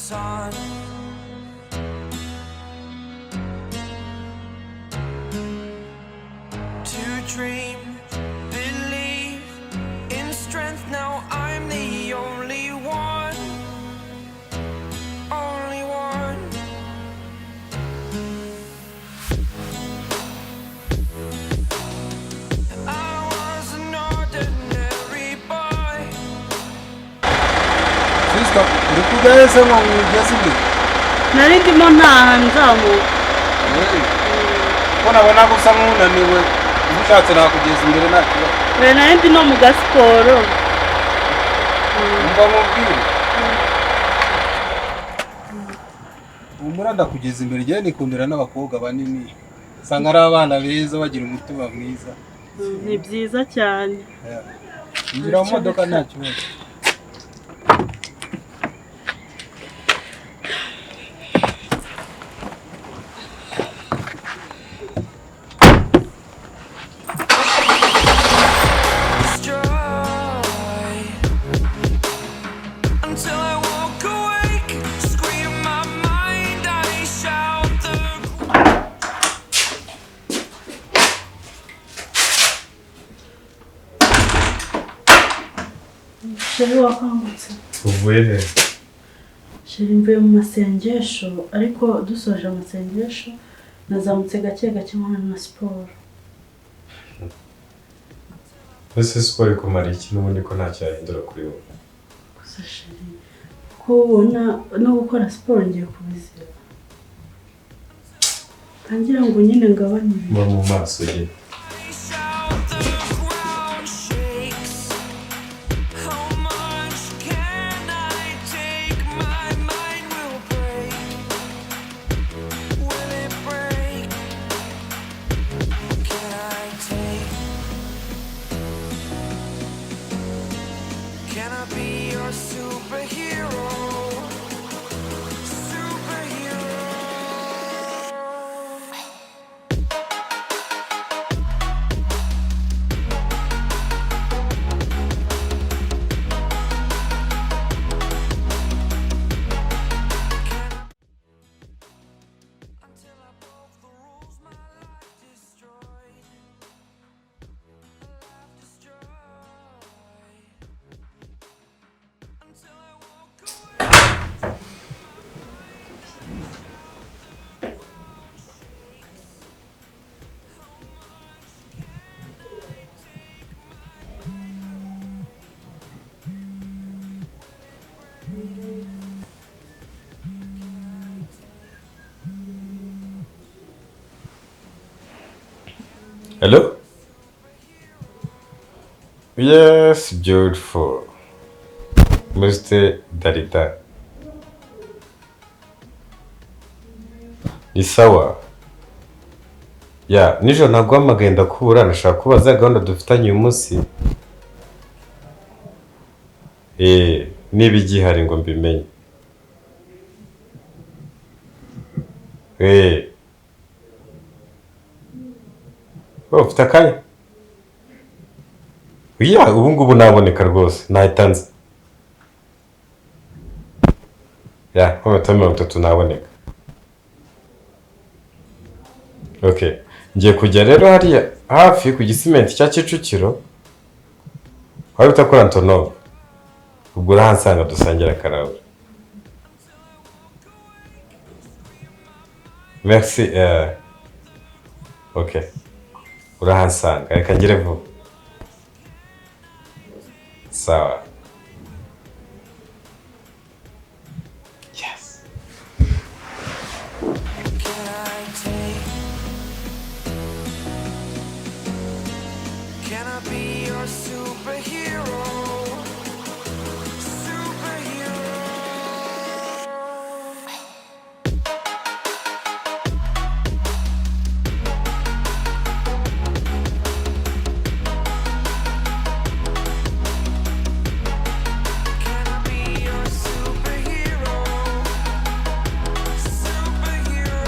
sun. To dream, believe in strength. Now I'm the only one, only one. I was an ordinary boy. Sister, ndikudayesa mwangu jasindi. Narindi mona nzamu. Kona bona kusamuna niwe. Ushatse nakugeza imbere nakiba. We narindi no mu gasiporo. Umva mubwire. Umura ndakugeza imbere je nikundira n'abakobwa banini. Sanga ari abana beza bagira umutima mwiza. Ni byiza cyane. Injira mu modoka nta kibazo. Until I walk awake, scream my mind, I shout the Sheri wakangutse. Uvuye he? Sheri mvuye mu masengesho ariko dusoje amasengesho nazamutse gake gake nkora na siporo. Ese siporo ikumara iki n'ubundi ko ntacyo yahindura kuri wowe? Gusa Sheri ko ubona no gukora siporo ngiye kubizira. Kangira ngo nyine ngabanye. Mba mu maso ye. shout, the ground shakes. How much can I take? My mind will break. Will it break? Can I take? Can I be your superhero? Superhero. Until I broke the rules, my life destroyed. Life destroyed. Until I walk away. Hello? Yes, beautiful. Mr. Darita. Ni sawa. Ya, nijoro naguhamagaye ndakubura nashaka kubaza gahunda dufitanye uyu munsi. Niba igihari ngo mbimenye. Ufite akanya? Ya, ubu ngubu naboneka rwose, nahita nza. Ya, mu minota 30 naboneka. Okay. Ngiye kujya rero hariya hafi ku gisimenti cya Kicukiro. Wari utakora Antonov. Ubwo urahansanga dusangira karawe. Merci. Okay. Urahansanga, reka ngire vuba. Sawa. Yes. Can I take? Can I be your superhero? Superhero. Can I be your superhero? Superhero.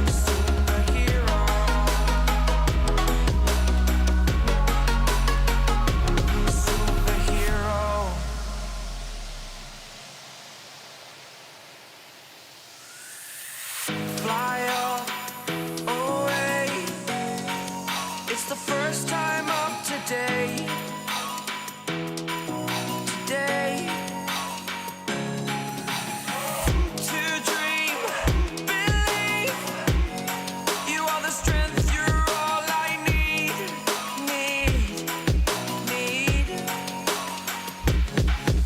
Superhero. first time up today. To dream, believe. You are the strength, you're all I need.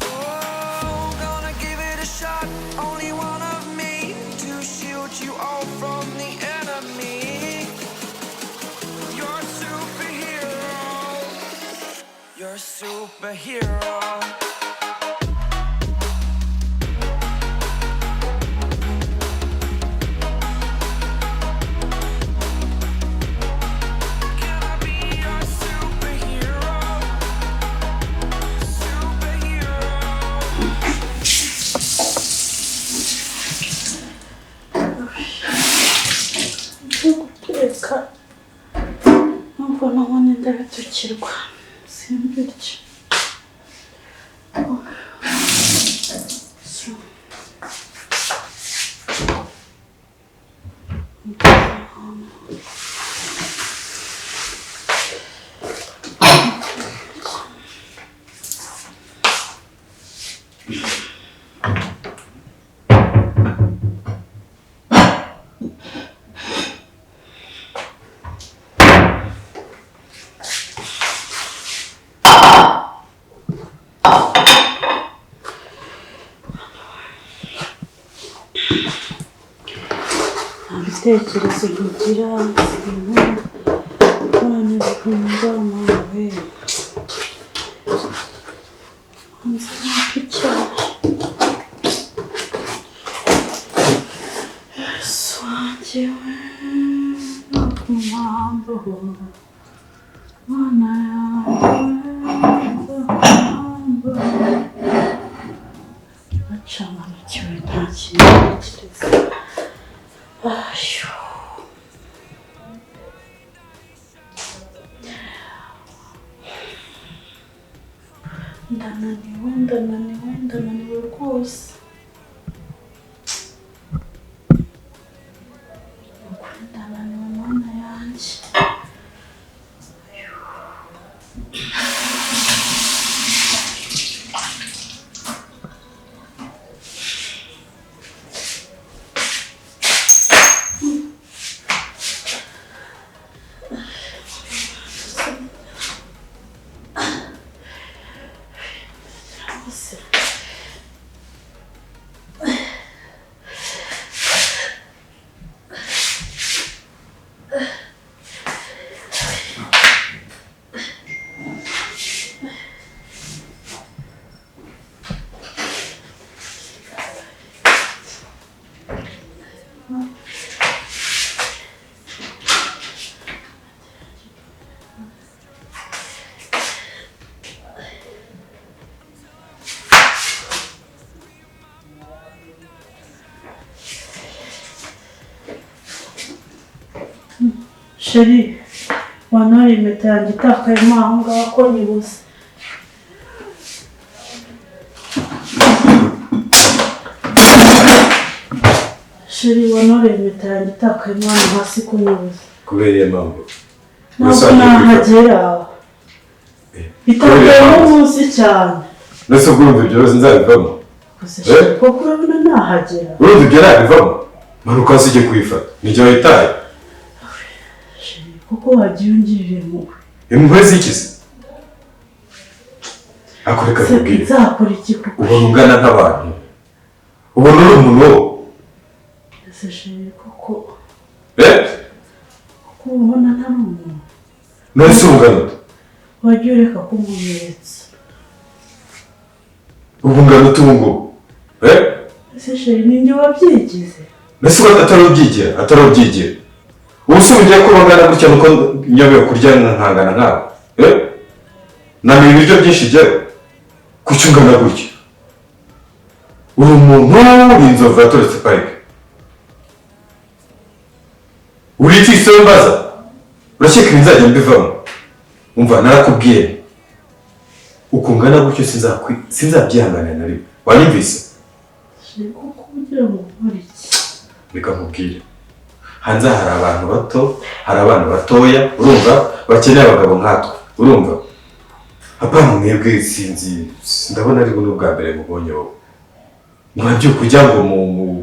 Oh, gonna give it a shot. Only one of me to shield you all from the enemy. You're a superhero. You're a superhero. Can I be your superhero? Superhero. guteka nubwo nabona ndabitukirwa simbirye. Ibitekerezo bigira ibintu none bikunda amawe hanze n'icyayi swangiwe no ku mpamvu mana yawe acanganyukiwe nta kintu ntekereza. Ayo. Ndananiwe rwose. Ukuri ndananiwe mana yanjye. Sheri, wanore impeta yanjye itakayemo aho ngaho ko nyibuze. Sheri, wanore impeta yanjye itakayemo hano hasi ko nyibuze. kubera iyo mpamvu Ntabwo nahagera. Itakayemo munsi cyane. mbese ubwo urumva ibyo byose nzabivamo? Gusa Sheri, koko urabona nahagera. urumva ibyo nabivamo? manuka hasi ujye kuyifata nijye wayitaye. Kuko wagiye ungirira impuhwe. Impuhwe z'ikizi? Akoreka kubwira. Nzakora iki kuko? Ubona ungana nk'abantu. Ubona uri umuntu wo. Ese Sheri koko. Kuko ubona ntari umuntu. None se ungana ute? Wagiye ureka kumumeretsa. Ubu ungana ute ubu ngubu? Ese Sheri ni njye wabyigize. Mbese uba atarabyigira. Ubu se ugiye kuba ungana gutya nuko nyobewe kurya nkangana nkawe. Namenye ibiryo byinshi jyewe. Kuki ungana gutya? Uri umuntu w'inzovu yatoretse parike. Uri iki se mbaza? Urakeka ibinzajya mbivamo? Umva narakubwiye. Uko ungana gutyo sinzabyihanganira na rimwe. Wanyumvise? Sheri kuko ugira ngo nkore iki? Reka nkubwire. hanze hari abantu bato, hari abana batoya, urumva bakeneye abagabo nkatwe, urumva apana mwebwe sinzi ndabona ari buno bwa mbere mubonye wowe mwabyo kujya ngo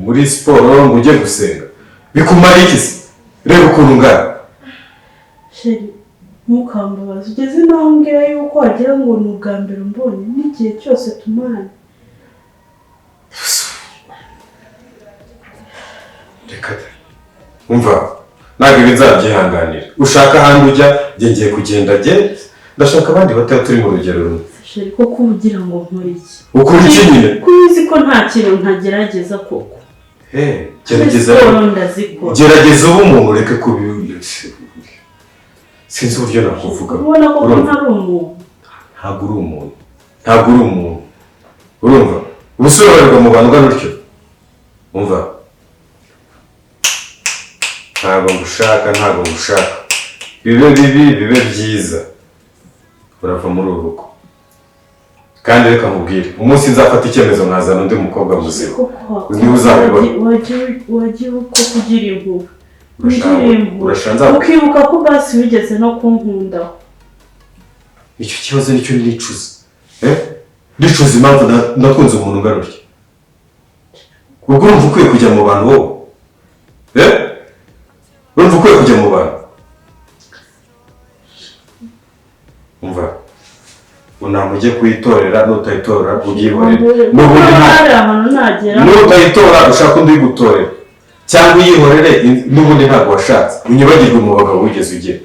muri siporo ngo ujye gusenga bikumara iki se reba ukuntu ngana sheri mukambabaza ugeze naho mbwira yuko wagira ngo ni ubwa mbere mbonye n'igihe cyose tumaranye. reka umva ntabwo ibi nzabyihanganira ushaka ahandi ujya ngiye kugenda ndashaka abandi batatu turi mu rugero rumwe. Sheri koko ugira ngo nkore iki? Ukora iki nyine? Kubizi ko nta kintu ntagerageza koko. Gerageza ubu umuntu ureke kubi sinzi uburyo nakuvuga. Ubona ko ntari umuntu. Ntabwo uri umuntu. Urumva? Ubusore barwa mu bantu gutyo. Umva. Ntabwo ngushaka. Bibe bibi, bibe byiza. Urava muri uru rugo. Kandi reka nkubwire, umunsi nzafata icyemezo nkazana undi mukobwa muzima. Niba uzabibona. Wagiye uko kugira impuhwe. Urashanza. Ukibuka ko basi wigeze no kunkundaho. Icyo kibazo nicyo nicuza. Ndicuza impamvu nakunze umuntu ugarutse. Ubwo urumva ukwiye kujya mu bantu wowe. Urumva ukwiye kujya mu bantu. Umva. Unamujye kuyitorera n'utayitora ugihorere. N'utayitora ushaka undi gutorera. Cyangwa uyihorere n'ubundi ntabwo washatse. Unyibagirwe mu bagabo wigeze ugira.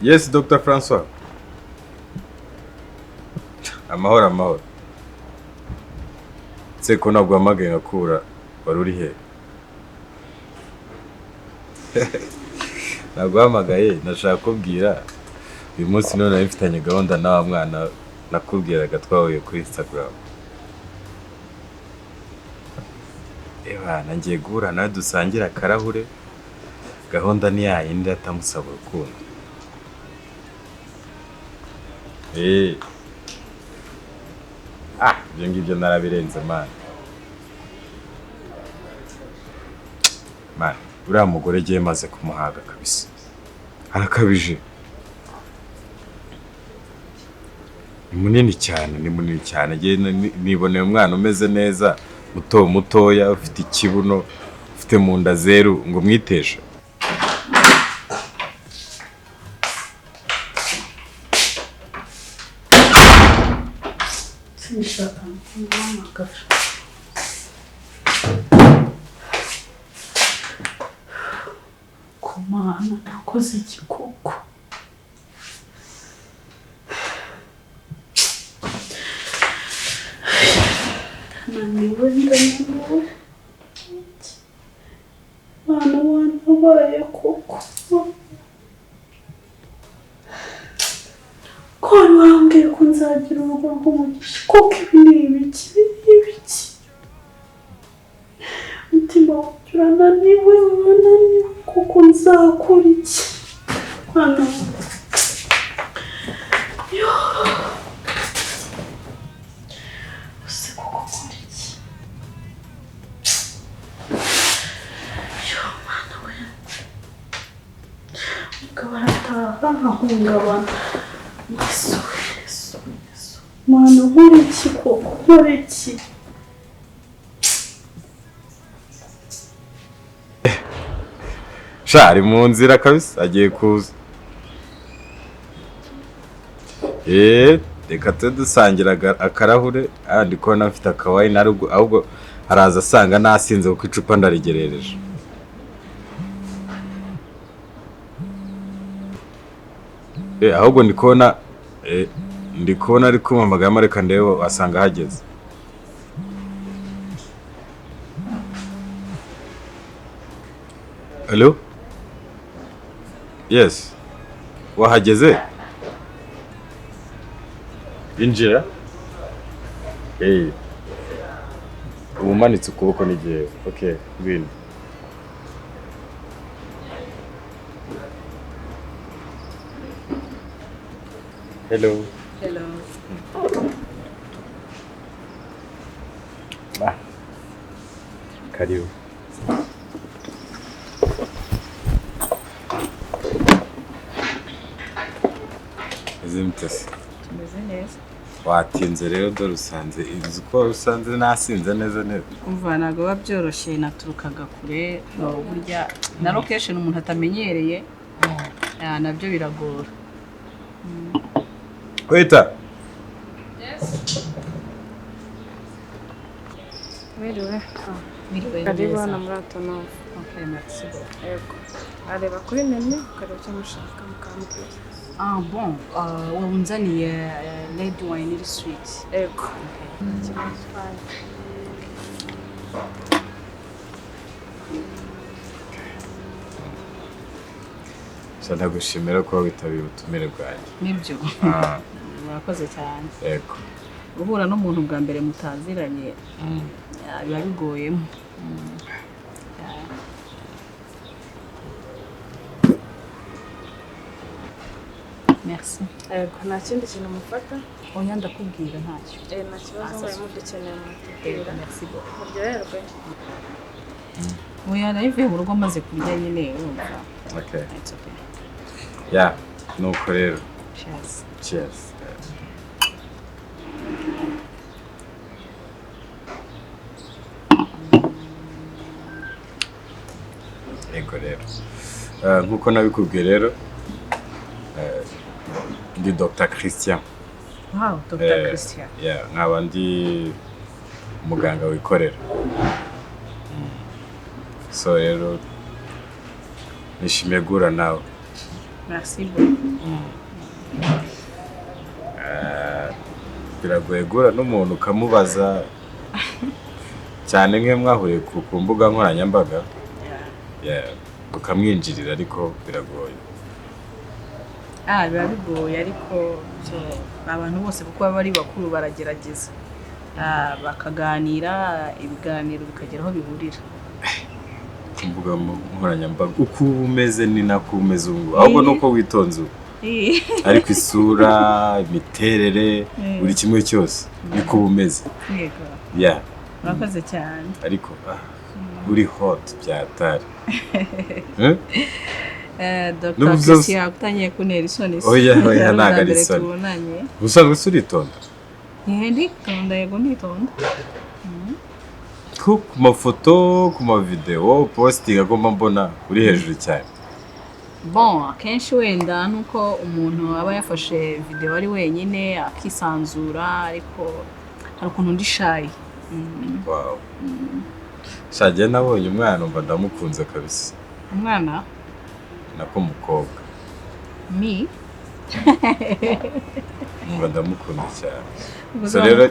Yes, Dr. François. Amahoro. Seko ntabwo wamagaye ngakura wari uri he? Ntabwo wamagaye nashaka kubwira uyu munsi none nari mfitanye gahunda nawe mwana nakubwiraga twahuye kuri Instagram. Nangiye guhura nawe dusangira akarahure gahunda ni yayindi atamusaba urukundo. Ibyo ngibyo narabirenze man, uriya mugore agiye maze kumuhaga kabisa, arakabije. Ni munini cyane, niboneye umwana umeze neza, mutoya, ufite ikibuno, ufite mu nda zeru ngo mwiteshe. Kumana nakoze igikoko. Naniwe ndaniwe. Mwana wabaye koko. Ko wambwiye ko nza nzagira urugo rw'umugisha koko ibi ni ibiki umutima wanjye urananiwe kuko nzakora iki mwana use kuko nkora iki mwana we umugabo arataha nkahungabana yesu mwana nkora iki koko nkora iki ari mu nzira kabisa agiye kuza. Reka tujye dusangira akarahure. Ndi kubona afite akawayini ahubwo araza asanga nasinze kuko icupa ndarigerereje. Ahubwo ndi kubona ari kumpamagara reka ndebe asanga ahageze. Hello? Yes. Wahageze? Injira? Umanitse ukuboko n'igihe. Okay, ngwino. Hello. hello Karibu. Zimtese. Tumeze neza. Watinze rero dore usanze inzu ko usanze nasinze neza. Umva ntabwo biba byoroshye naturukaga kure burya na location umuntu atamenyereye nabyo biragora. Wita. Mwiriwe. Miriwe Karibu neza. hano muri Autonomo. Okay, merci. Yego. Areba kuri menu ukareba icyo mushaka mukambwira. Bon, wunzaniye red wine iri sweet. Yego. Ikibazo fine. Ndagushimira ko witabiriye ubutumire bwanjye. Nibyo. Murakoze cyane. Yego. Guhura n'umuntu bwa mbere mutaziranye biba bigoyemo. Merci. Yego. Nta kindi kintu mufata? Oya ndakubwira ntacyo. Nta kibazo mbaye mudukeneye mutubwira. Merci beaucoup. Muryoherwe. Oya nayivuye mu rugo maze kurya nyine urumva. Okay. It's okay. Yeah, nuko rero. Cheers. Cheers. Yego rero. Nkuko nabikubwiye rero ndi Dr. Christian. Wow, Dr. Christian. Yeah, nkaba ndi umuganga wikorera. So rero nishimiye guhura nawe. Merci beaucoup. Biragoye guhura n'umuntu ukamubaza cyane nk'iyo mwahuye ku mbuga nkoranyambaga. Yeah, ukamwinjirira ariko biragoye. Biba bigoye ariko abantu bose kuko baba ari bakuru baragerageza. Bakaganira ibiganiro bikagera aho bihurira. Ku mbuga nkoranyambaga uko umeze ni nako umeze ubu. Ahubwo nuko witonze ubu. Ariko isura, imiterere, buri kimwe cyose niko umeze. Yego. Yeah. Murakoze cyane. Ariko uri hot byatari. Dr. Christian utangiye kuntera isoni. Oya ntago ari isoni. Usanzwe suritonda? Nditonda yego nditonda. Ku mafoto, ku mavideo, posting agomba mbona uri hejuru cyane. Bon, akenshi wenda nuko umuntu aba yafashe video ari wenyine akisanzura ariko hari ukuntu ndi shy. Wow. Shaje nabonye umwana umva ndamukunze kabisa. Umwana? Nako mukobwa. Me? Umva ndamukunda cyane. So rero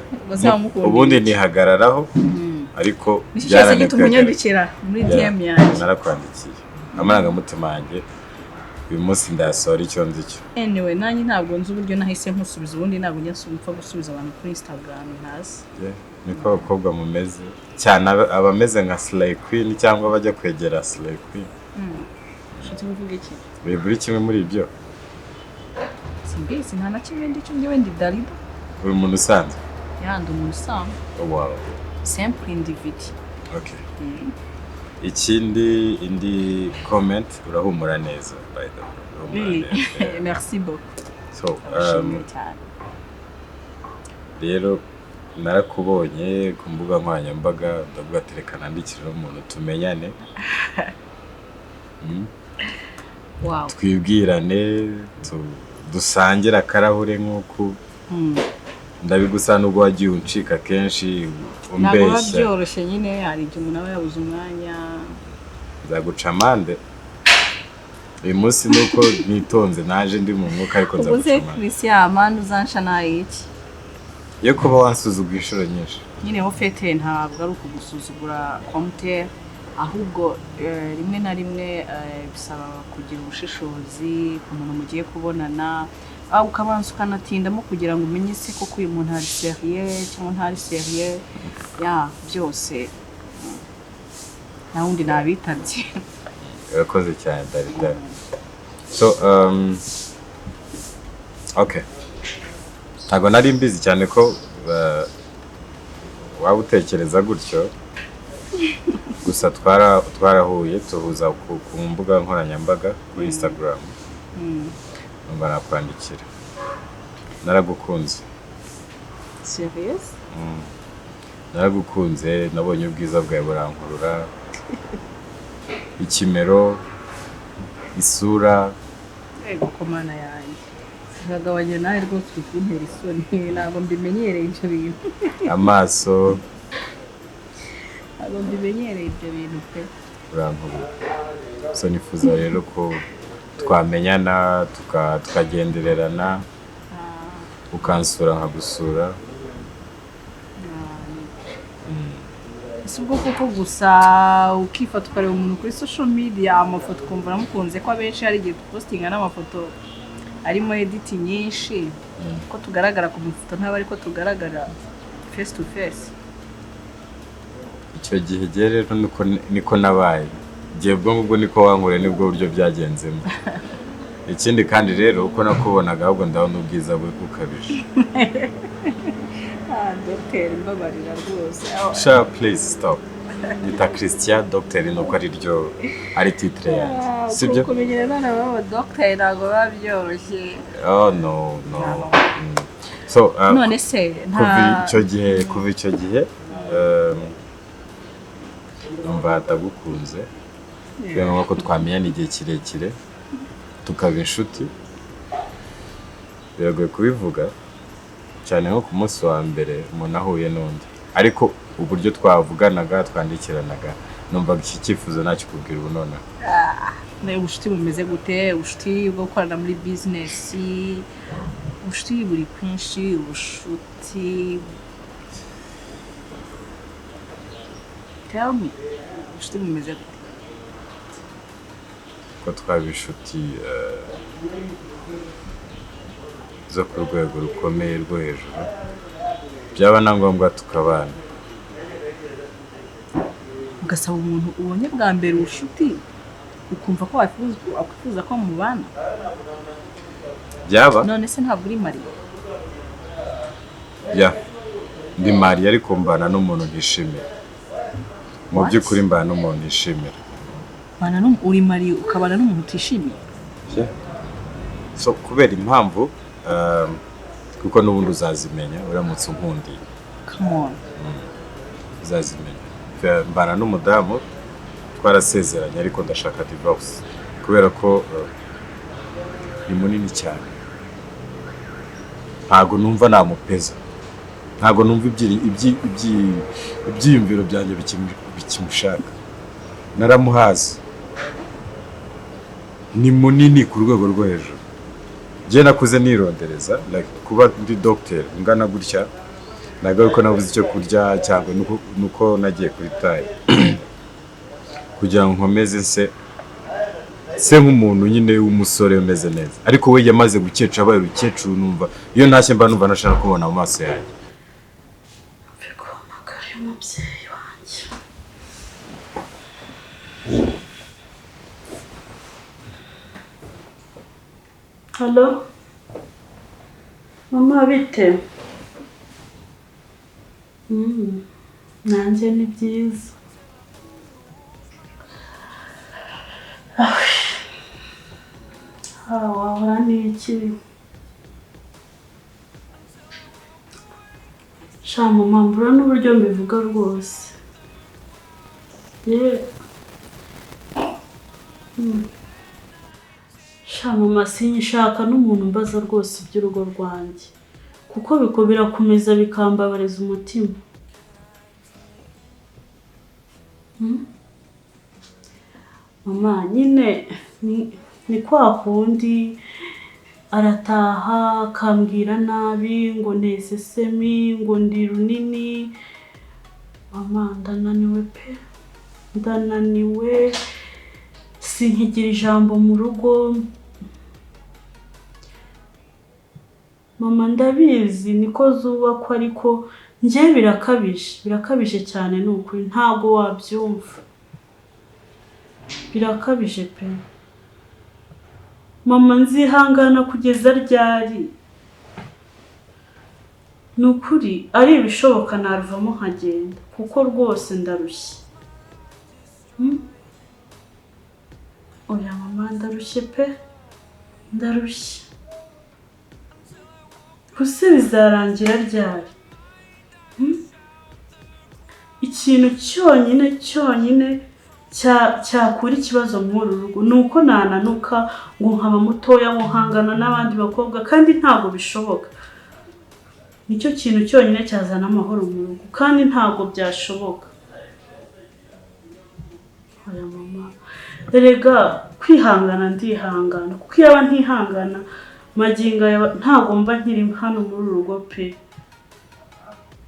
ubundi nihagararaho ariko byarane gituma unyandikira muri DM yanjye. Narakwandikiye. Amarangamutima yanjye uyu munsi ndayasohora icyo nzi cyo. anyway nanjye ntabwo nzi uburyo nahise nkusubiza ubundi ntabwo njya mpfa gusubiza abantu kuri Instagram ntazi. Niko abakobwa mumeze cyane abameze nka Slay Queen cyangwa bajya kwegera Slay Queen. Nshuti uvuga iki? Buri kimwe muri ibyo. Simbizi nta na kimwe ndicyo njyewe ndi Darida. Uri umuntu usanzwe? Yandi umuntu usanzwe. Wow. Simple individu. Okay. Indi comment urahumura neza by the way. Merci beaucoup. So rero narakubonye ku mbuga nkoranyambaga ndavuga ati reka nandikire umuntu tumenyane. Wow. Twibwirane dusangira akarahure nk'uko ndabigusa nubwo wagiye uncika kenshi umbeshya. Ntabwo byoroshye nyine hari igihe umuntu aba yabuze umwanya. Nzaguca amande. Uyu munsi nuko nitonze naje ndi mu mwuka ariko nzaguca amande. Ubuze Christian amande uzansha naye iki? Yo kuba wansuzugura inshuro nyinshi. Nyine ho fete ntabwo ari ukugusuzugura komite ahubwo rimwe na rimwe bisaba kugira ubushishozi ku muntu mugiye kubonana ukabanza ukanatindamo kugira ngo umenye se koko uyu muntu ari serieux cyangwa ntari serieux byose na wundi nabitabye. Urakoze cyane Darida. So okay, ntabwo nari mbizi cyane ko waba utekereza gutyo, gusa twarahuye tuhuza ku mbuga nkoranyambaga kuri Instagram. Numva nakwandikira. Naragukunze. Serious? Naragukunze, nabonye ubwiza bwawe burankurura. Ikimero, isura. Ego komana yanjye. Kagabanya nawe rwose ukuntera isoni ntabwo mbimenyereye ibyo bintu. Amaso. Ntabwo mbimenyereye ibyo bintu pe. Urankurura. So nifuza rero ko twamenyana tukagendererana ukansura nkagusura. Si ubwo koko gusa ukifata ukareba umuntu kuri social media amafoto ukumva uramukunze ko abenshi hari igihe dupostinga n'amafoto arimo edit nyinshi ko tugaragara ku mafoto ntabwo ariko tugaragara face to face. Icyo gihe rero niko nabaye. Igihe ubwo niko wankure nibwo buryo byagenzemo. Ikindi kandi rero uko nakubonaga ahubwo ndabona ubwiza bukabije. Docteur mbabarira rwose. Sha please stop. Nita Christian Docteur nuko ari titre yanjye. Sibyo? Kumenyera none baba docteur ntabwo babyoroshye. Oh no. So none se kuva icyo gihe numva atagukunze. Kubera ko twamenyana igihe kirekire tukaba inshuti. Biragoye kubivuga cyane nko ku munsi wa mbere umuntu ahuye n'undi, ariko uburyo twavuganaga twandikiranaga numva iki cyifuzo nakikubwira ubu none. Ubushuti bumeze gute? Ubushuti bwo gukorana muri business, ubushuti buri kwinshi, ubushuti tell me, ubushuti bumeze gute? Ko twaba inshuti zo ku rwego rukomeye rwo hejuru, byaba na ngombwa tukabana. Ugasaba umuntu ubonye bwa mbere ubushuti ukumva ko wakwifuza ko mubana. Byaba? None se ntabwo uri Maria? Ndi Maria ariko mbana n'umuntu ntishimira. Mu by'ukuri mbana n'umuntu ntishimira. Uri Maria ukabana n'umuntu utishimiye? So kubera impamvu kuko n'ubundi uzazimenya uramutse unkundiye. Come on. Uzazimenya. Mbana n'umudamu twarasezeranye ariko ndashaka divorce kubera ko ni munini cyane. Ntago numva namupeza. Ntago numva ibyiyumviro byanjye bikimushaka. Naramuhaze. Ni munini ku rwego rwo hejuru. Je nakuze nirondereza kuba ndi docteur ngana gutya nagaruko nabuze icyo kurya cyangwa nuko nagiye kuri tayi kugira ngo nkomeze se se nk'umuntu nyine w'umusore umeze neza, ariko we yamaze gukecura abaye urukecuru, numva iyo ntashye mba numva nashaka kubona mu maso yanjye. Bigomagara umubyeyi wanjye. Halo mama, bite? Nanjye ni byiza. Wahora n'iki? Sha mama, mbura n'uburyo mbivuga rwose. Sha mama, sinshaka n'umuntu mbaza rwose iby'urugo rwanjye, kuko birakomeza bikambabariza umutima. Mama, nyine ni kwa kundi arataha akambwira nabi, ngo ntesesemi, ngo ndi runini. Mama, ndananiwe pe, ndananiwe, sinkigira ijambo mu rugo. Mama, ndabizi niko zubakwa, ariko njye birakabije cyane, ni ukuri ntabwo wabyumva, birakabije pe. Mama, nzihangana kugeza ryari? Ni ukuri ari ibishoboka naruvamo nkagenda, kuko rwose ndarushye. Oya mama, ndarushye pe, ndarushye. Gusa bizarangira ryari? Ikintu cyonyine cyakura ikibazo muri uru rugo ni uko nananuka ngo nkaba mutoya ngo nkangana n'abandi bakobwa, kandi ntabwo bishoboka. Nicyo kintu cyonyine cyazana amahoro mu rugo, kandi ntabwo byashoboka. Oya mama, erega kwihangana ndihangana, kuko iyo aba ntihangana magingo ntabwo mba nkiri hano muri uru rugo pe.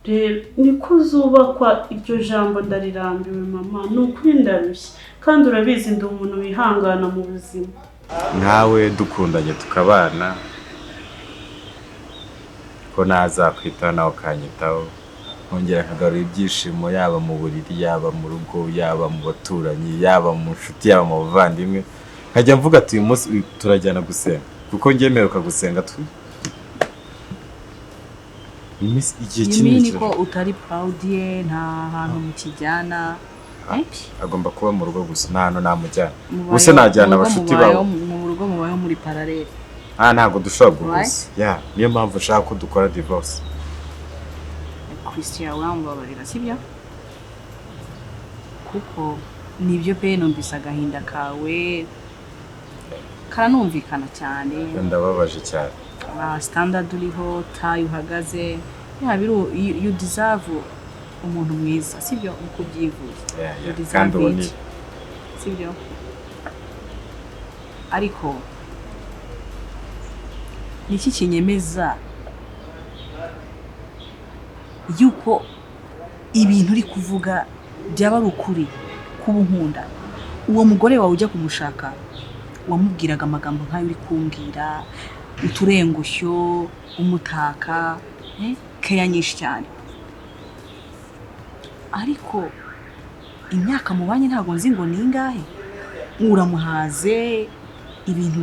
Rero niko zubakwa, iryo jambo ndarirambiwe mama, ni ukuri ndarushye, kandi urabizi ndi umuntu wihangana mu buzima. Nkawe dukundanye tukabana, ko nazakwitaho nawe ukanyitaho, nkongera nkagarura ibyishimo, yaba mu buriri, yaba mu rugo, yaba mu baturanyi, yaba mu nshuti, yaba mu bavandimwe. Nkajya mvuga ati uyu munsi turajyana gusenga, kuko njye mperuka gusenga igihe kinini. Ko utari proud ye, nta hantu mukijyana. Agomba kuba mu rugo gusa, nta hantu namujyana. Gusa najyana abashuti bawe mu rugo, mubayeho muri parallel. Ntabwo dushobora guhuza. Niyo mpamvu ushaka ko dukora divorce. Christian, urambabarira sibyo? Kuko nibyo pe, numvise agahinda kawe karanumvikana cyane. Ndababaje cyane. Standard uriho, tayi uhagaze, you deserve umuntu mwiza, sibyo? Uko ubyifuza. Kandi ubone, sibyo? Ariko niki kinyemeza yuko ibintu uri kuvuga byaba ari ukuri, kuba unkunda? Uwo mugore wawe ujya kumushaka wamubwiraga amagambo nk'ayo uri kumbwira, uturengushyo, umutaka, keya nyinshi cyane. Ariko imyaka mubanye ntabwo nzi ngo ni ingahe, uramuhaze ibintu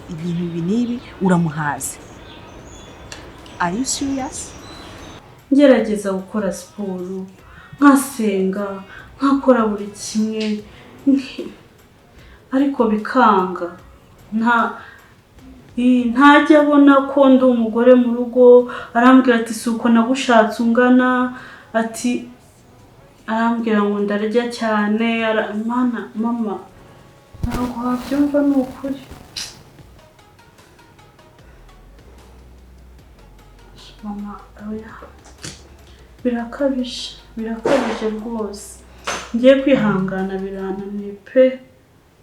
ibintu binibi, uramuhaze. Are you serious? Ngerageza gukora siporo, nkasenga, nkakora buri kimwe, ariko bikanga. Ntajya abona ko ndi umugore mu rugo, arambwira ati si uko nagushatse ungana, ati arambwira ngo ndarya cyane. Mama, ntabwo wabyumva, ni ukuri. Mama, birakabije rwose. Ngiye kwihangana birananiye pe,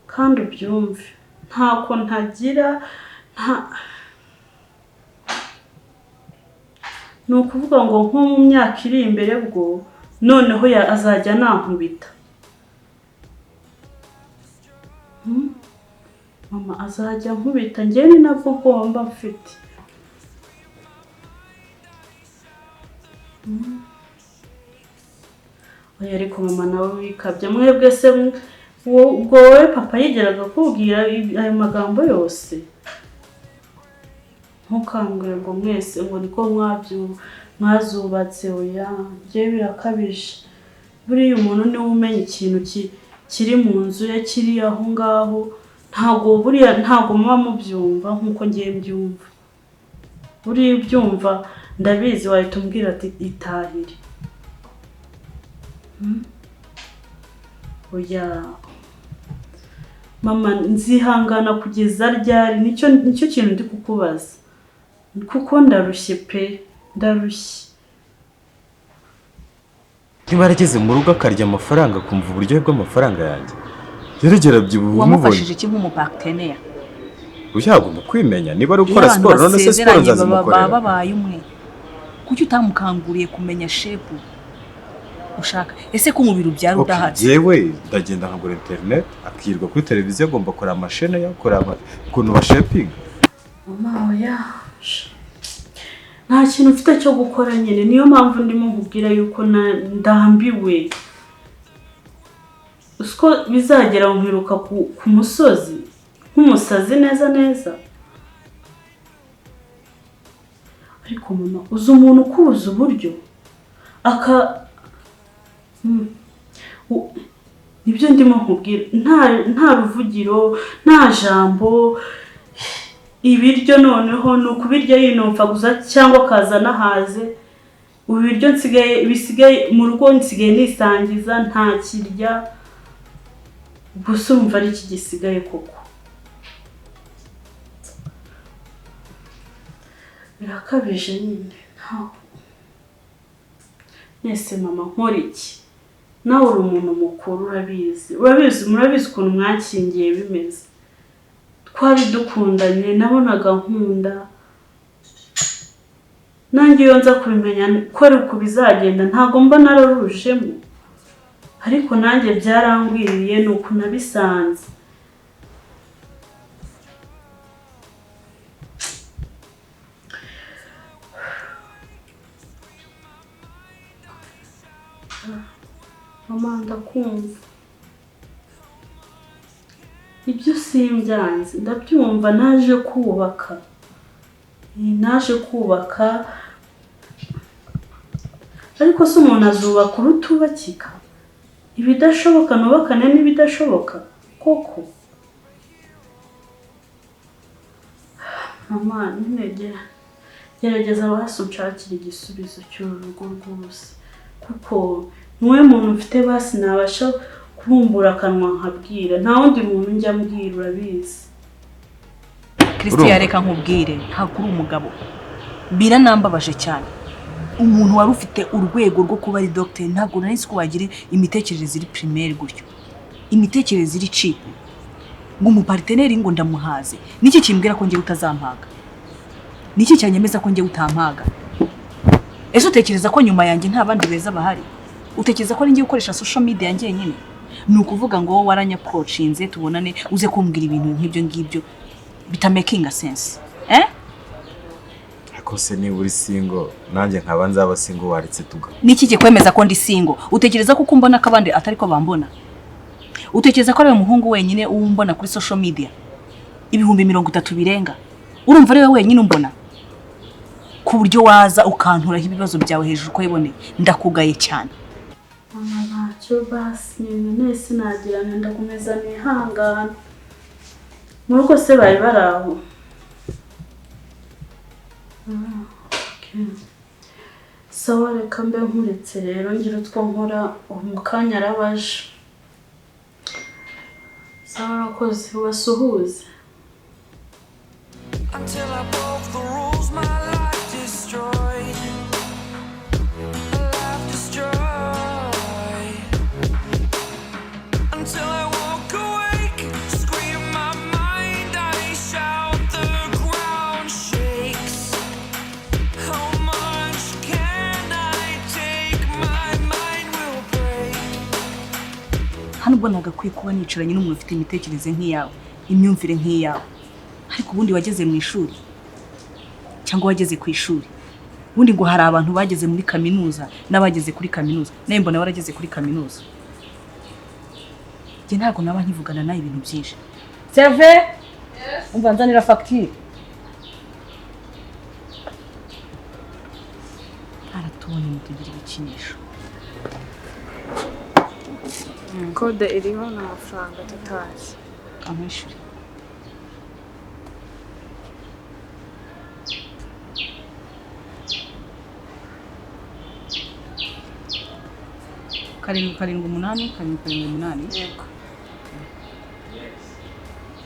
kandi ubyumve, ntako ntagira. Ni ukuvuga ngo nko mu myaka iri imbere bwo noneho azajya nankubita. mama azajya nkubita njye ni nabwo bwomba mfite. Oya ariko mama nawe wikabye mwebwe se ubwo wowe papa yigeraga kubwira ayo magambo yose? Ntukambwire ngo mwese ngo niko mwazubatse. Oya njye birakabije. Buriya umuntu niwe umenya ikintu kiri mu nzu ye kiri aho ngaho, ntabwo muba mubyumva nk'uko ngiye mbyumva. Buriya ubyumva ndabizi wahita umbwira ati itahire. Oya mama nzihangana kugeza ryari, nicyo kintu ndi kukubaza kuko ndarushye pe, ndarushye. niba yarageze mu rugo akarya amafaranga akumva uburyohe bw'amafaranga yanjye geragera byibuhe wamufashije iki nk'umupartenere? Uyagomba kwimenya niba ari gukora siporo, none se siporo nzazimukorera. babaye umwe, kuki utamukanguriye kumenya shepu ushaka? Ese ko umubiri ubyara udahatse? Yewe ndagenda nkagura internet akirwa kuri televiziyo, agomba akora amashene yakora ukuntu bashepinga. Mama oya nta kintu ufite cyo gukora nyine, niyo mpamvu ndimo nkubwira yuko ndambiwe. Usko bizagera nkiruka ku musozi nk'umusazi neza. Ariko mama uzi umuntu ukubuza uburyo nibyo ndimo nkubwira, nta ruvugiro nta jambo. Ibiryo noneho ni ukubirya yinumva gusa cyangwa akaza nahaze. Ibiryo bisigaye mu rugo nsigaye nisangiza nta kirya. Gusa umva ari iki gisigaye koko? Birakabije nyine. Nese mama nkora iki? Nawe uri umuntu mukuru murabizi ukuntu mwakingiye bimeze. Twari dukundanye nabonaga nkunda. Nanjye iyo nza kubimenya ko ari uko bizagenda ntago mba nararujemo. Ariko nanjye byarangwiriye ni uko nabisanze. Mama ndakumva. Ibyo simbyanze ndabyumva, naje kubaka. Ariko se umuntu azubaka urutubakika? Ibidashoboka nubakane n'ibidashoboka koko. Mama nyine gerageza basi unshakire igisubizo cy'urugo rwose, kuko niwe muntu mfite basi nabasha kubumbura akanwa nkabwira. Nta wundi muntu njya mbwira, urabizi. Christian reka nkubwire, ntabwo uri umugabo. Biranambabaje cyane. Umuntu wari ufite urwego rwo kuba ari doctor ntabwo nari ko wagira imitekerereze iri primaire gutyo. Imitekerereze iri cheap. Ngo umuparteneri ngo ndamuhaze. Niki kimbwira ko ngiye utazampaga? Niki cyanyemeza ko ngiye utampaga? Ese utekereza ko nyuma yanjye nta bandi beza bahari? Utekereza ko ngiye gukoresha social media yanjye nyine? Ni ukuvuga ngo waranyaproachinze tubonane uze kumbwira ibintu nk'ibyo ngibyo bitamakinga sense. Akose ni uri single nanjye nkaba nzaba single waretse tuga. Niki kikwemeza ko ndi single? Utekereza ko kumbona kabandi atari ko bambona? Utekereza ko ari umuhungu wenyine umbona kuri social media 30 birenga? Urumva ari we wenyine umbona? Ku buryo waza ukanturaho ibibazo byawe hejuru ko yiboneye. Ndakugaye cyane. Mama ntacyo basi nyine nese nagira ndakomeza nihangana. Mu rugo se bari baraho. Okay. Sawa reka mbe nkuretse rero ngira utwo nkora mu kanya arabaje. Sawa rakoze wasuhuze. Until I broke the rules, my life destroyed. Life destroyed. Until I walk awake, scream my mind, I shout, the ground shakes. How much can I take? My mind will break. Hano ubwo nagakwiye kuba nicaranye n'umuntu ufite imitekerereze nk'iyawe, imyumvire nk'iyawe. Ariko ubundi wageze mu ishuri cyangwa wageze ku ishuri? Ubundi ngo hari abantu bageze muri kaminuza n'abageze kuri kaminuza, nawe mbona warageze kuri kaminuza. Njye ntabwo naba nkivugana nawe ibintu byinshi. Serve? Umva nzanira facture. Aratubonye mutugira ibikinisho. Kode iriho n'amafaranga tutazi. Amwishyure. karindwi umunani. Yego.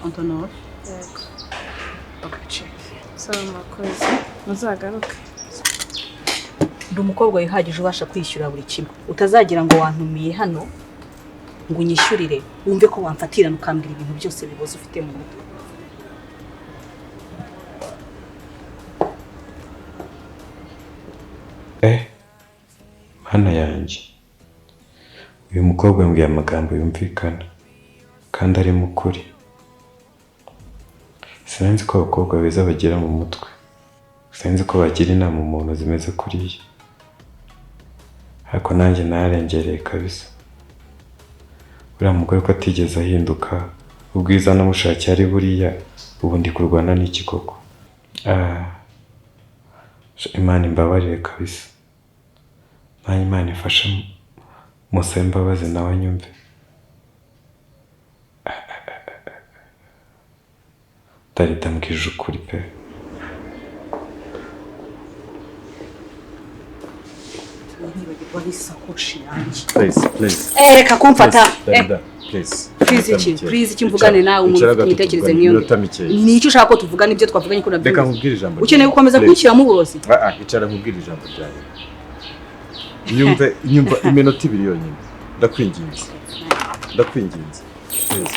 Antonov. Yego. Bagace. Saba murakoze. Muzagaruke. Ndi umukobwa wihagije ubasha kwishyura buri kimwe. Utazagira ngo wantumiye hano ngo unyishyurire wumve ko wamfatirana ukambwira ibintu byose biboze ufite mu mutwe. Mana yanjye, uyu mukobwa mbwiye amagambo yumvikana kandi ari mukuri. Sinzi ko abakobwa beza bagira mu mutwe, sinzi ko bagira inama umuntu zimeze kuriya, ariko nanjye narengereye kabisa. Uriya mugore ko atigeze ahinduka, ubwiza namushakiye ari buriya, ubu ndi kurwana n'iki koko? Imana imbabarire kabisa, nanjye Imana ifashe musabe imbabazi nawe anyumve. Darida mbwije ukuri pe. Please. Reka kumfata. Darida, please. Please iki mvugane nawe umuntu ufite imitekerereze nk'iyo. Ni icyo ushaka ko tuvugana ibyo twavuganye ko nabyo. Reka nkubwire ijambo. Ukeneye gukomeza kunshyiramo uburozi? Icara nkubwire ijambo ryawe. Nyumva iminota 2 yonyine. Ndakwinginze. Please.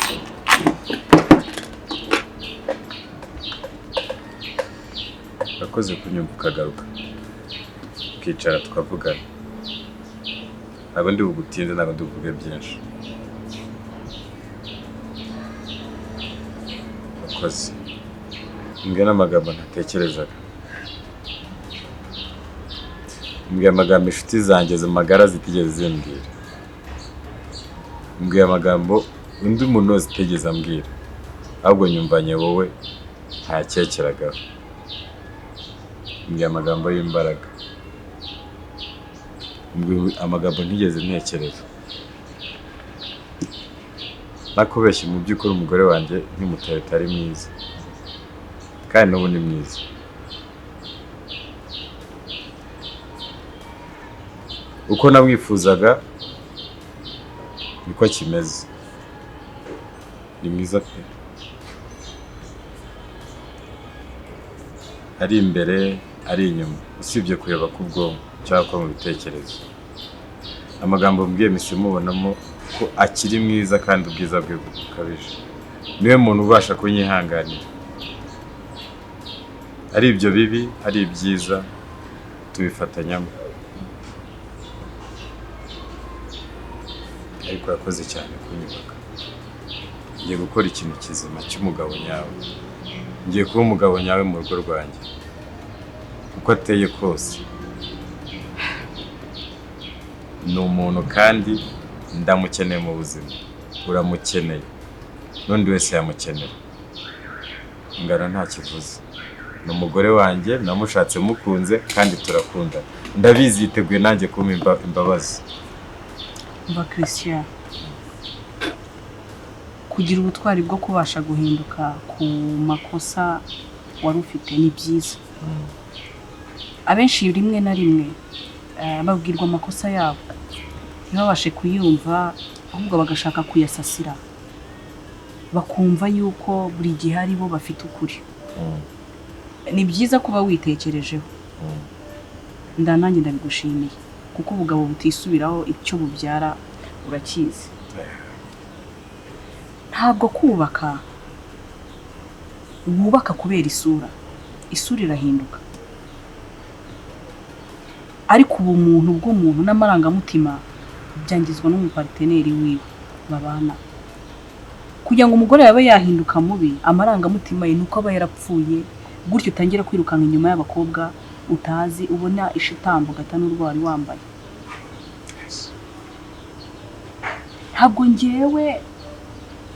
Urakoze kunyumva ukagaruka. Ukicara tukavugana. Ntabwo ndi bugutinze, ntabwo ndi buvuge byinshi. Urakoze. Mbwira n'amagambo ntatekerezaga. Mbwira amagambo inshuti zanjye magara zitigeze zimbwira. Mbwira amagambo undi muntu wese utigeze ambwira. Ahubwo nyumvanye wowe ntakekeragaho. Mbwira amagambo y'imbaraga. Mbwira amagambo ntigeze ntekereza. Nakubeshye mu by'ukuri umugore wanjye nk'imutare utari mwiza. Kandi n'ubu ni mwiza. Uko namwifuzaga niko kimeze. Ni mwiza pe. Ari imbere, ari inyuma, usibye kureba ku bwonko cyangwa mu bitekerezo. Amagambo mbwiye mise mubonamo ko akiri mwiza kandi ubwiza bwe bukabije. Niwe muntu ubasha kunyihanganira. Ari ibyo bibi, ari ibyiza, tubifatanyamo. Ariko yakoze cyane kunyubaka. Ngiye gukora ikintu kizima cy'umugabo nyawe. Ngiye kuba umugabo nyawe mu rugo rwanjye. Uko ateye kose. Ni umuntu kandi ndamukeneye mu buzima. Uramukeneye. N'undi wese yamukenera. Ngara nta kivuze. Ni umugore wanjye, namushatse mukunze kandi turakunda. Ndabizi yiteguye nanjye kumpa imbabazi. Mba Christian, kugira ubutwari bwo kubasha guhinduka ku makosa wari ufite ni byiza. Abenshi rimwe na rimwe babwirwa amakosa yabo ntibabashe kuyumva, ahubwo bagashaka kuyasasira, bakumva yuko buri gihe ari bo bafite ukuri. Ni byiza kuba witekerejeho. Nanjye ndabigushimiye kuko ubugabo butisubiraho icyo bubyara urakizi. Ntabwo kubaka wubaka kubera isura irahinduka, ariko ubumuntu bw'umuntu n'amarangamutima byangizwa n'umuparteneri wiwe. babana. Kugira ngo umugore yabe yahinduka mubi, amarangamutima ye nuko aba yarapfuye, gutyo utangira kwirukanka inyuma y'abakobwa utazi, ubona ishitambo gata n'urwari wambaye. Ntabwo njyewe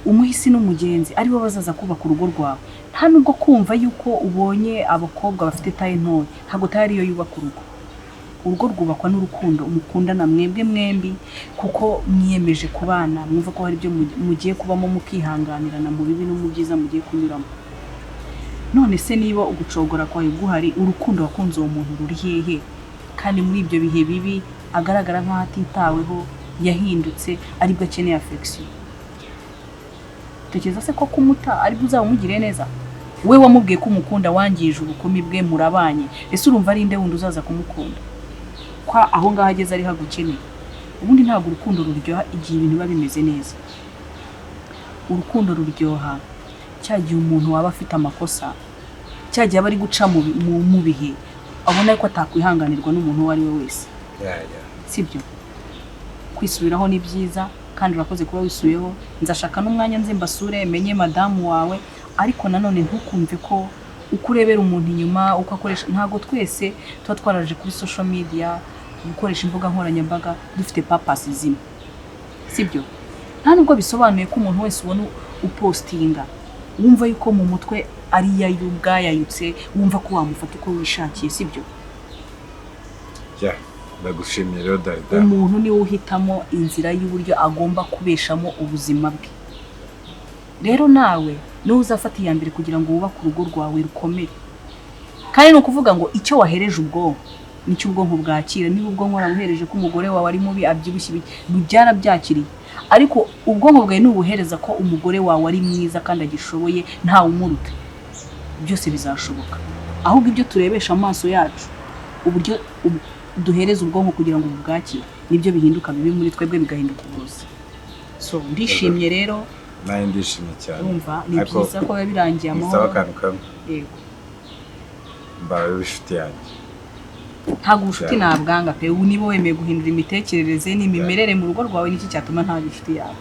umuhisi n'umugenzi aribo bazaza kubaka urugo rwawe. Nta nubwo kumva yuko ubonye abakobwa bafite taye ntoya, ntabwo taye ariyo yubaka urugo. Urugo rwubakwa n'urukundo, mukundana mwebwe mwembi kuko mwiyemeje kubana, mwumva ko hari ibyo mugiye kubamo mukihanganirana mu bibi no mu byiza mugiye kunyuramo. None se niba ugucogora kwawe guhari, urukundo wakunze uwo muntu ruri hehe? Kandi muri ibyo bihe bibi agaragara nk'aho atitaweho, yahindutse, aribwo akeneye affection. Tekereza se ko kumuta aribwo uzamugire neza? We wamubwiye ko umukunda, wangije ubukumi bwe, murabanye. Ese urumva ari nde wundi uzaza kumukunda? Kwa aho ngaho ageze ari hagukeneye. Ubundi ntabwo urukundo ruryoha igihe ibintu biba bimeze neza. Urukundo ruryoha cyagiye umuntu waba afite amakosa, cyagiye aba ari guca mu bihe, abona ko atakwihanganirwa n'umuntu uwo ari we wese. Sibyo? Kwisubiraho ni byiza, kandi urakoze kuba wisuyeho. Nzashaka n'umwanya nze mbasure menye madamu wawe, ariko nanone ntukumve ko uko urebera umuntu inyuma, uko akoresha. Ntabwo twese tuba twaraje kuri social media gukoresha imbuga nkoranyambaga dufite purpose zimwe. Sibyo? Nta nubwo bisobanuye ko umuntu wese ubona upostinga wumva yuko mu mutwe ari yayubwayayutse, wumva ko wamufata uko wishakiye. Sibyo? Ndagushimiye rero Darida. Umuntu niwe uhitamo inzira y'uburyo agomba kubeshamo ubuzima bwe. Rero nawe niwe uzafata iya mbere kugira ngo wubake urugo rwawe rukomere. Kandi ni ukuvuga ngo icyo wahereje ubwonko nicyo ubwonko bwakira. Niba ubwonko warabuhereje ko umugore wawe ari mubi, abyibushye, byarabyakiriye. Ariko ubwonko bwawe nubuhereza ko umugore wawe ari mwiza kandi agishoboye, ntawe umuruta, byose bizashoboka. Ahubwo ibyo turebesha amaso yacu, uburyo duhereza ubwonko kugira ngo bubwakire, nibyo bihinduka bibi muri twebwe, bigahinduka uburozi. So ndishimye rero. Naye ndishimye cyane. Urumva ni byiza ko biba birangiye amahoro. Bisaba akantu kamwe. Yego. Mbaye inshuti yanjye. Ntabwo ubucuti nabwanga pe, niba wemeye guhindura imitekerereze n'imimerere mu rugo rwawe, niki cyatuma nta inshuti yawe.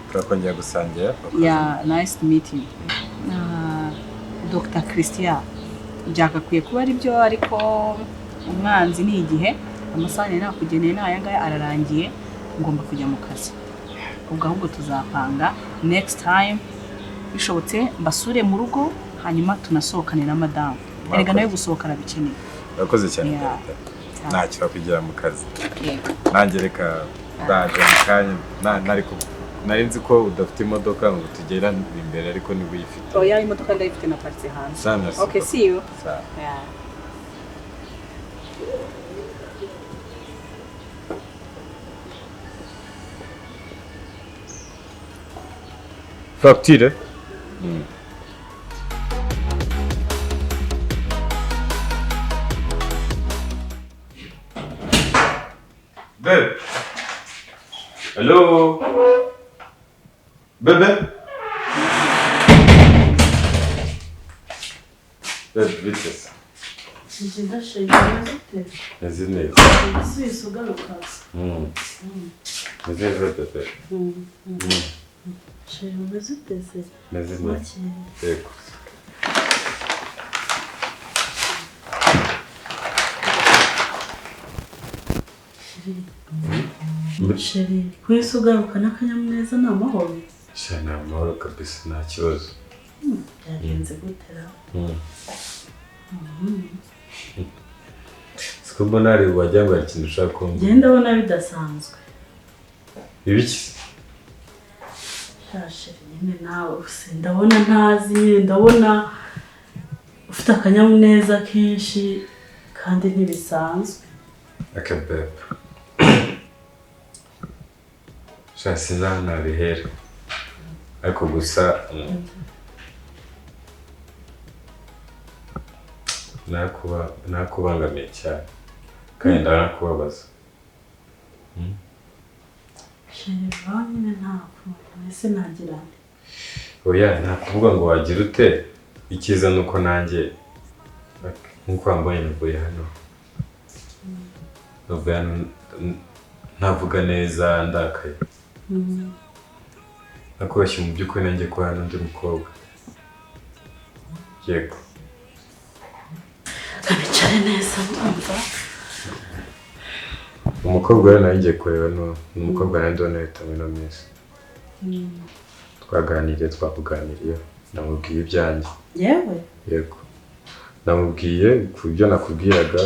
Turakongera gusangira. Nice to meet you. Dr. Christian. Byagakwiye kuba ari byo, ariko umwanzi ni igihe. Amasahani nakugeneye n'aya ngaya ararangiye, ngomba kujya mu kazi. Ubwo ahubwo tuzapanga next time bishobotse mbasure mu rugo, hanyuma tunasohokane na madamu. Erega nayo gusohoka arabikeneye. Urakoze cyane. Ntacyo wakwigira mu kazi. Nanjye reka ndaje mu kanya. Nari nzi ko udafite imodoka ngo tugera imbere, ariko niba uyifite. Oya, imodoka ndayifite na paritse hanze. Okay, see you. Yeah. Facture. Babe. Hello. Bebe. Babe, bitches. Nigenda shayina zite. Nezine. Sisi ugaruka. Nezine bebe. Shayina zite se. Nezine. Yego. Sheri, kwese ugaruka n'akanyamuneza ni amahoro? Sheri, ni amahoro kabisa, nta kibazo. Byagenze gutera? Siko mbona ari wagira ngo hari ikintu ushaka kumva. Ngenda ndabona bidasanzwe. Ibiki? Sheri, nyine nawe ndabona ntazi, nyine ndabona ufite akanyamuneza kenshi kandi ntibisanzwe. Akabebe. Shasi nabihera. Ariko gusa nakubangamiye cyane kandi ndanakubabaza. Sheri, baho nyine ntabwo ese nagira nte? Oya, ntakuvuga ngo wagira ute, icyiza nuko nanjye nkuko wambaye navuye hano. Navuye hano ntavuga neza, ndakaye. nakubashye mu by'ukuri nanjye ko hano undi mukobwa. Yego. Kabicare neza mwumva. Umukobwa rero nawe ngiye kureba ni umukobwa nawe ndabona leta muri ino minsi. Twaganiriye twakuganiriye namubwiye ibyanjye. Yewe? Yego. Namubwiye ku byo nakubwiraga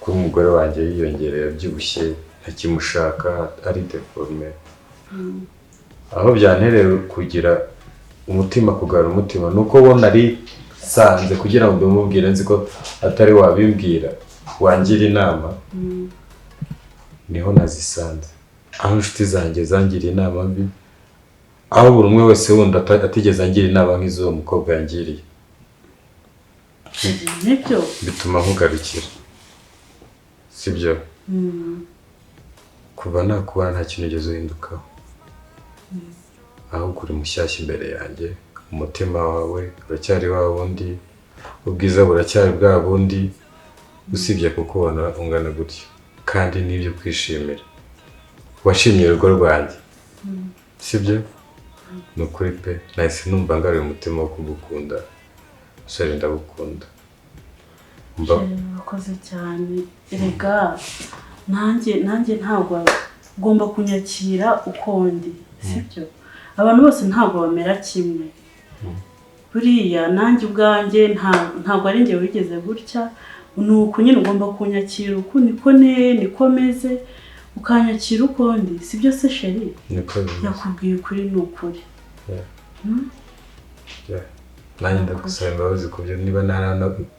ko umugore wanjye yiyongereye abyibushye ntakimushaka ari deforme. Aho byantereye kugira umutima kugarura umutima nuko ubona ari sanze kugira ngo mbimubwire nzi ko atari wabimbwira wangira inama. Niho nazisanze aho inshuti zanjye zangiriye inama mbi, aho buri umwe wese wundi atigeze angira inama nk'izo mukobwa yangiriye. Nibyo Bituma nkugarukira, sibyo? Kuva nakubona nta kintu ugeze uhindukaho, ahubwo uri mushyashya imbere yanjye. Umutima wawe uracyari wa wundi, ubwiza buracyari bwa bundi, usibye kukubona ungana gutyo kandi n'ibyo kwishimira. Washimye urugo rwanjye, sibyo? Ni ukuri pe nahise numva ngaruye umutima wo kugukunda. Sore ndagukunda. Urakoze cyane. Erega nanjye ntabwo ugomba kunyakira uko ndi, sibyo? Abantu bose ntabwo bamera kimwe. Buriya nanjye ubwanjye ntabwo ari njye wigeze gutya, nuko nyine ugomba kunyakira uko niko niko meze, ukanyakira uko ndi, sibyo se sheri? Niko yakubwiye ukuri ni ukuri. Nanjye ndagusaba imbabazi ku byo niba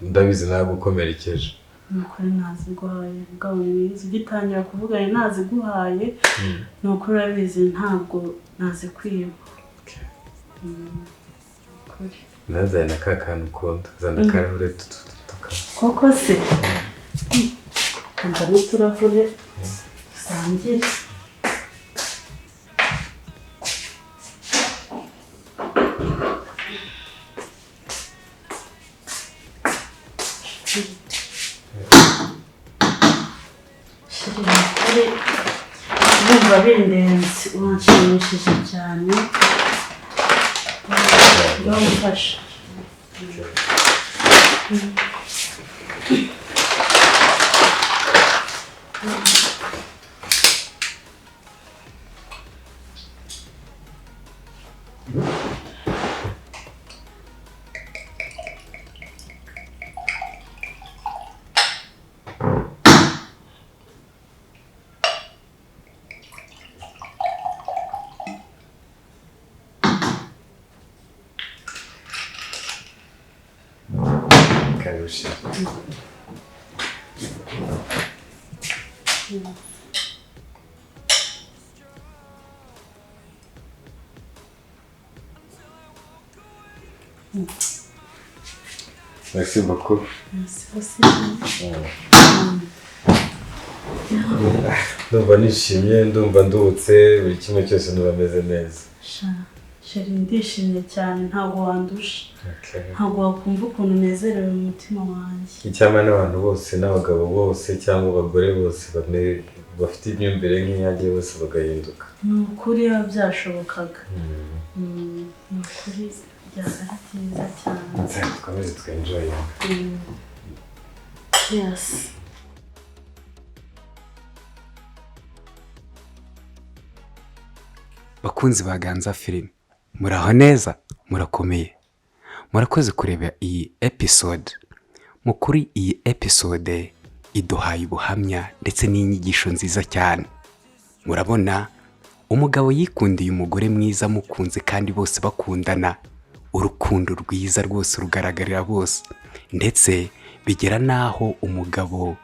ndabizi nagukomerekeje. Ni ukuri naziguhaye mugabo mwiza, ugitangira kuvuga naziguhaye ni ukuri urabizi ntabwo nazikwiba. Nazanye na ka kantu ukunda, zana akarahure tuka. Koko se? Kanda n'uturahure dusangire. Numva bindenze, uranshimishije cyane. Bamufasha. Karusha. Merci beaucoup. Ndumva nishimye, ndumva nduhutse, buri kimwe cyose ndumva meze neza. Sheri ndishimye cyane, ntabwo wandusha. Ntabwo wakumva ukuntu unezerewe mu mutima wanjye. Icyama n'abantu bose n'abagabo bose cyangwa abagore bose bafite imyumvire nk'iyanjye bose bagahinduka. Ni ukuri biba byashobokaga. Ni ukuri byaba ari byiza cyane. Dukomeze twenjoyinga. Yes. Bakunzi ba Ganza Film, muraho neza, murakomeye. Murakoze kureba iyi episode. Mukuri iyi episode iduhaye ubuhamya ndetse n'inyigisho nziza cyane. Murabona umugabo yikundiye umugore mwiza mukunze kandi bose bakundana. Urukundo rwiza rwose rugaragarira bose. Ndetse bigera naho umugabo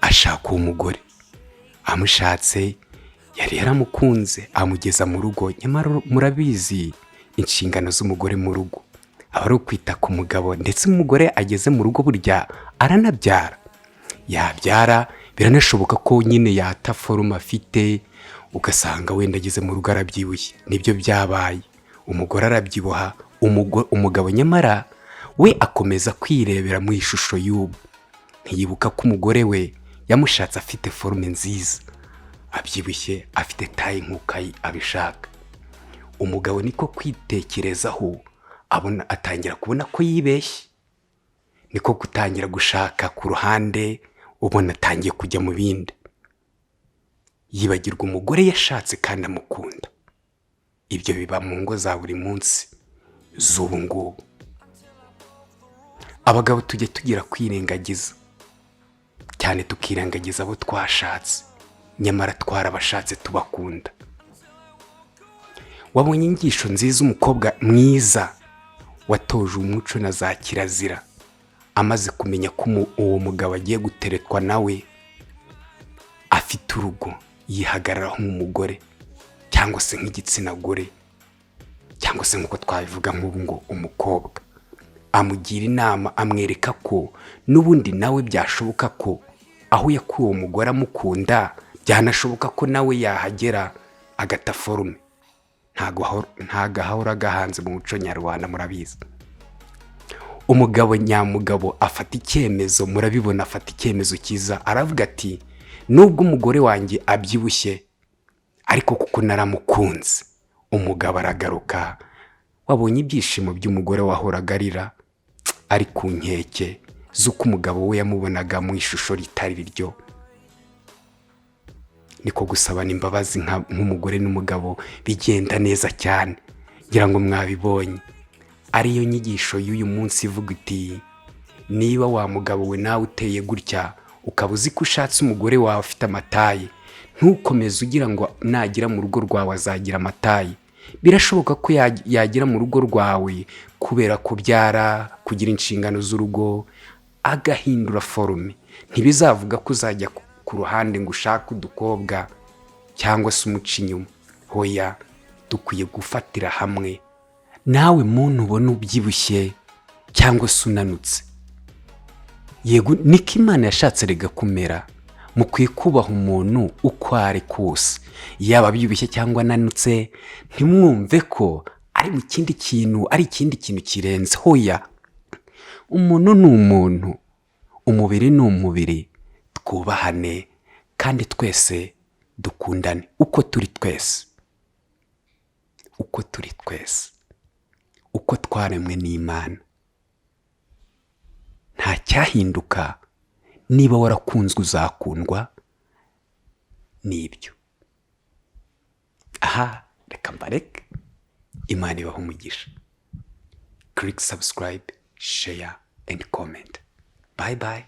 ashaka umugore. Amushatse yari yaramukunze amugeza mu rugo, nyamara murabizi inshingano z'umugore mu rugo aba ari ukwita ku mugabo, ndetse umugore ageze mu rugo burya aranabyara. Yabyara biranashoboka ko nyine yata forume afite, ugasanga wenda ageze mu rugo arabyibushye. Nibyo byabaye, umugore arabyibuha, umugabo nyamara we akomeza kwirebera mu ishusho y'ubu. Ntiyibuka ko umugore we yamushatse afite forume nziza, abyibushye, afite tayi nk'uko abishaka. umugabo niko kwitekerezaho atangira kubona ko yibeshye, niko gutangira gushaka ku ruhande, ubona atangiye kujya mu bindi, yibagirwa umugore yashatse kandi amukunda. Ibyo biba mu ngo za buri munsi z'ubu ngubu. Abagabo tujye tugira kwirengagiza cyane, tukirengagiza abo twashatse, nyamara twarabashatse tubakunda. Wabonye inyigisho nziza umukobwa mwiza watoje umuco na za kirazira, amaze kumenya ko uwo mugabo agiye guteretwa nawe afite urugo, yihagararaho nk'umugore cyangwa se nk'igitsina gore, cyangwa se nk'uko twabivuga nk'ubu ngo umukobwa, amugira inama, amwereka ko n'ubundi nawe byashoboka ko aho yakuye uwo mugore amukunda, byanashoboka ko nawe yahagera agata forume. ntago ahora gahanze mu muco nyarwanda, murabizi. Umugabo nyamugabo afata icyemezo, murabibona, afata icyemezo cyiza, aravuga ati nubwo umugore wanjye abyibushye ariko kuko naramukunze. Umugabo aragaruka. Wabonye ibyishimo by'umugore wahoraga arira ari ku nkeke z'uko umugabo we yamubonaga mu ishusho ritari ryo. Niko gusabana imbabazi nk'umugore n'umugabo bigenda neza cyane, ngira ngo mwabibonye. Ariyo nyigisho y'uyu munsi ivuga iti niba wa mugabo we nawe uteye gutya, ukaba uzi ko ushatse umugore wawe afite amataye, ntukomeze ugira ngo nagira mu rugo rwawe azagira amataye. Birashoboka ko yagira mu rugo rwawe kubera kubyara, kugira inshingano z'urugo, agahindura forume. Ntibizavuga ko uzajya ku ruhande ngo ushake udukobwa cyangwa se umuca inyuma. Hoya, dukwiye gufatira hamwe. Nawe muntu ubona ubyibushye cyangwa se unanutse, yego niko Imana yashatse rega kumera. Mukwiye kubaha umuntu uko ari kose, yaba abyibushye cyangwa ananutse. Ntimwumve ko ari mu kindi kintu, ari ikindi kintu kirenze. Hoya, umuntu ni umuntu, umubiri ni umubiri. Twubahane kandi twese dukundane uko turi twese, uko twaremwe n'Imana. Nta cyahinduka. Niba warakunzwe uzakundwa n'ibyo. Aha, reka mbareke. Imana ibahe umugisha. Click subscribe, share and comment. Bye bye.